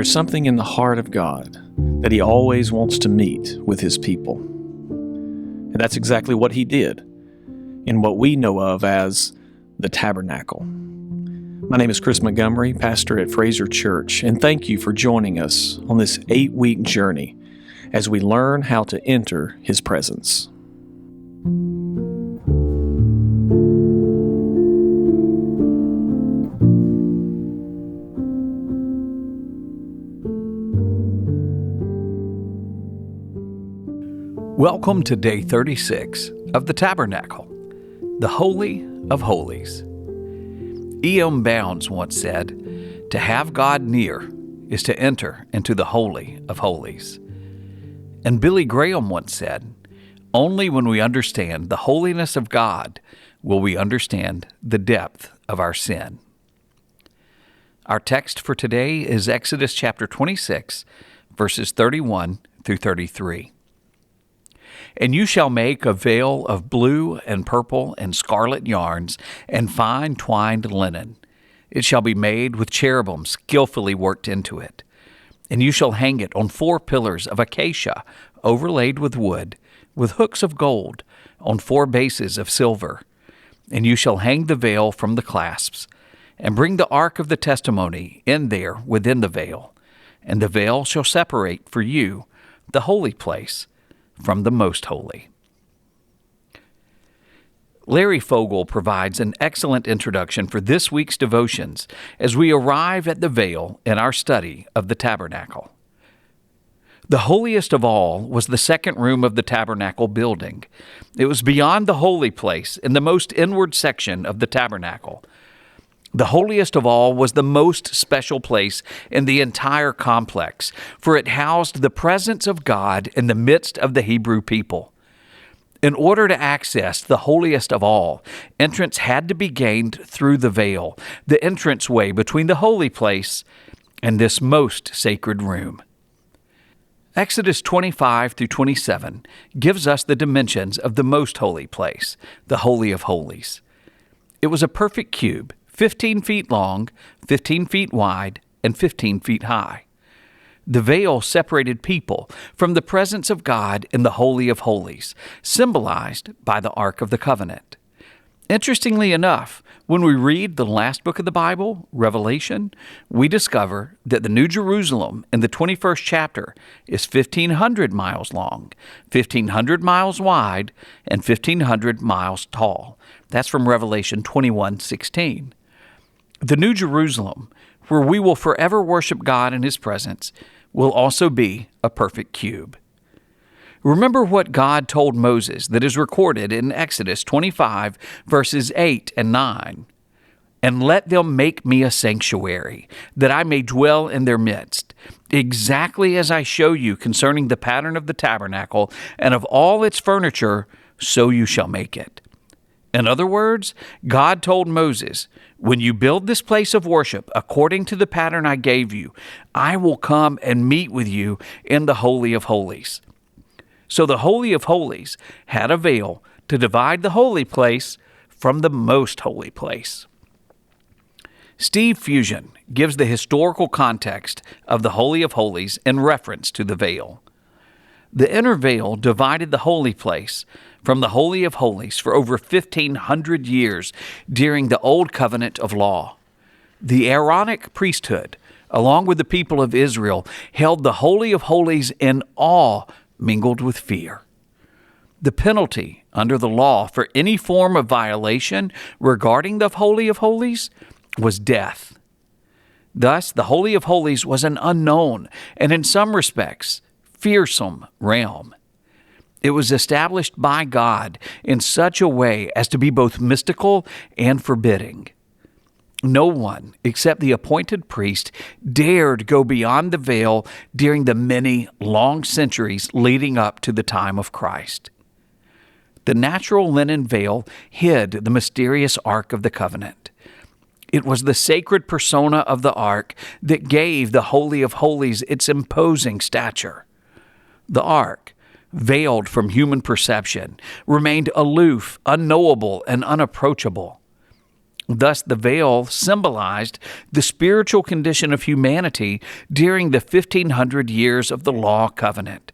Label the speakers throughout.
Speaker 1: There's something in the heart of God that He always wants to meet with His people. And that's exactly what He did in what we know of as the Tabernacle. My name is Chris Montgomery, pastor at Fraser Church, and thank you for joining us on this 8-week journey as we learn how to enter His presence.
Speaker 2: Welcome to day 36 of the Tabernacle, the Holy of Holies. E.M. Bounds once said, "To have God near is to enter into the Holy of Holies." And Billy Graham once said, "Only when we understand the holiness of God will we understand the depth of our sin." Our text for today is Exodus chapter 26, verses 31 through 33. "And you shall make a veil of blue and purple and scarlet yarns and fine twined linen. It shall be made with cherubim skillfully worked into it. And you shall hang it on 4 pillars of acacia overlaid with wood, with hooks of gold, on 4 bases of silver. And you shall hang the veil from the clasps, and bring the ark of the testimony in there within the veil. And the veil shall separate for you the holy place from the most holy." Larry Fogel provides an excellent introduction for this week's devotions as we arrive at the veil in our study of the tabernacle. The holiest of all was the second room of the tabernacle building. It was beyond the holy place in the most inward section of the tabernacle. The holiest of all was the most special place in the entire complex, for it housed the presence of God in the midst of the Hebrew people. In order to access the holiest of all, entrance had to be gained through the veil, the entranceway between the holy place and this most sacred room. Exodus 25 through 27 gives us the dimensions of the most holy place, the Holy of Holies. It was a perfect cube, 15 feet long, 15 feet wide, and 15 feet high. The veil separated people from the presence of God in the Holy of Holies, symbolized by the Ark of the Covenant. Interestingly enough, when we read the last book of the Bible, Revelation, we discover that the New Jerusalem in the 21st chapter is 1,500 miles long, 1,500 miles wide, and 1,500 miles tall. That's from Revelation 21:16. The New Jerusalem, where we will forever worship God in His presence, will also be a perfect cube. Remember what God told Moses that is recorded in Exodus 25, verses 8 and 9. "And let them make me a sanctuary, that I may dwell in their midst, exactly as I show you concerning the pattern of the tabernacle and of all its furniture, so you shall make it." In other words, God told Moses, "When you build this place of worship according to the pattern I gave you, I will come and meet with you in the Holy of Holies." So the Holy of Holies had a veil to divide the holy place from the most holy place. Steve Fusion gives the historical context of the Holy of Holies in reference to the veil. The inner veil divided the holy place from the Holy of Holies for over 1,500 years during the Old Covenant of Law. The Aaronic priesthood, along with the people of Israel, held the Holy of Holies in awe mingled with fear. The penalty under the law for any form of violation regarding the Holy of Holies was death. Thus, the Holy of Holies was an unknown and, in some respects, fearsome realm. It was established by God in such a way as to be both mystical and forbidding. No one, except the appointed priest, dared go beyond the veil during the many long centuries leading up to the time of Christ. The natural linen veil hid the mysterious Ark of the Covenant. It was the sacred persona of the Ark that gave the Holy of Holies its imposing stature. The Ark, veiled from human perception, remained aloof, unknowable, and unapproachable. Thus, the veil symbolized the spiritual condition of humanity during the 1,500 years of the law covenant.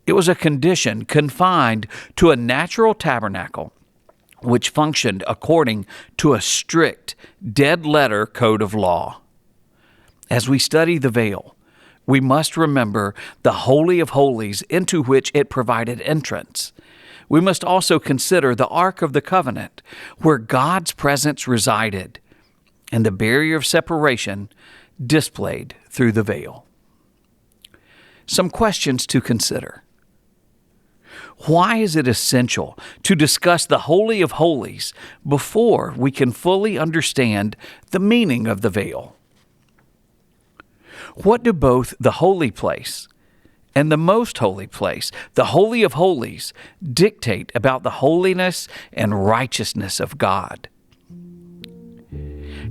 Speaker 2: It was a condition confined to a natural tabernacle, which functioned according to a strict, dead-letter code of law. As we study the veil, we must remember the Holy of Holies into which it provided entrance. We must also consider the Ark of the Covenant, where God's presence resided, and the barrier of separation displayed through the veil. Some questions to consider. Why is it essential to discuss the Holy of Holies before we can fully understand the meaning of the veil? What do both the holy place and the most holy place, the Holy of Holies, dictate about the holiness and righteousness of God?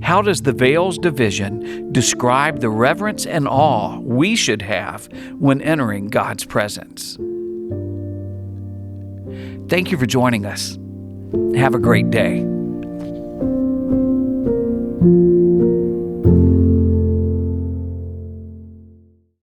Speaker 2: How does the veil's division describe the reverence and awe we should have when entering God's presence? Thank you for joining us. Have a great day.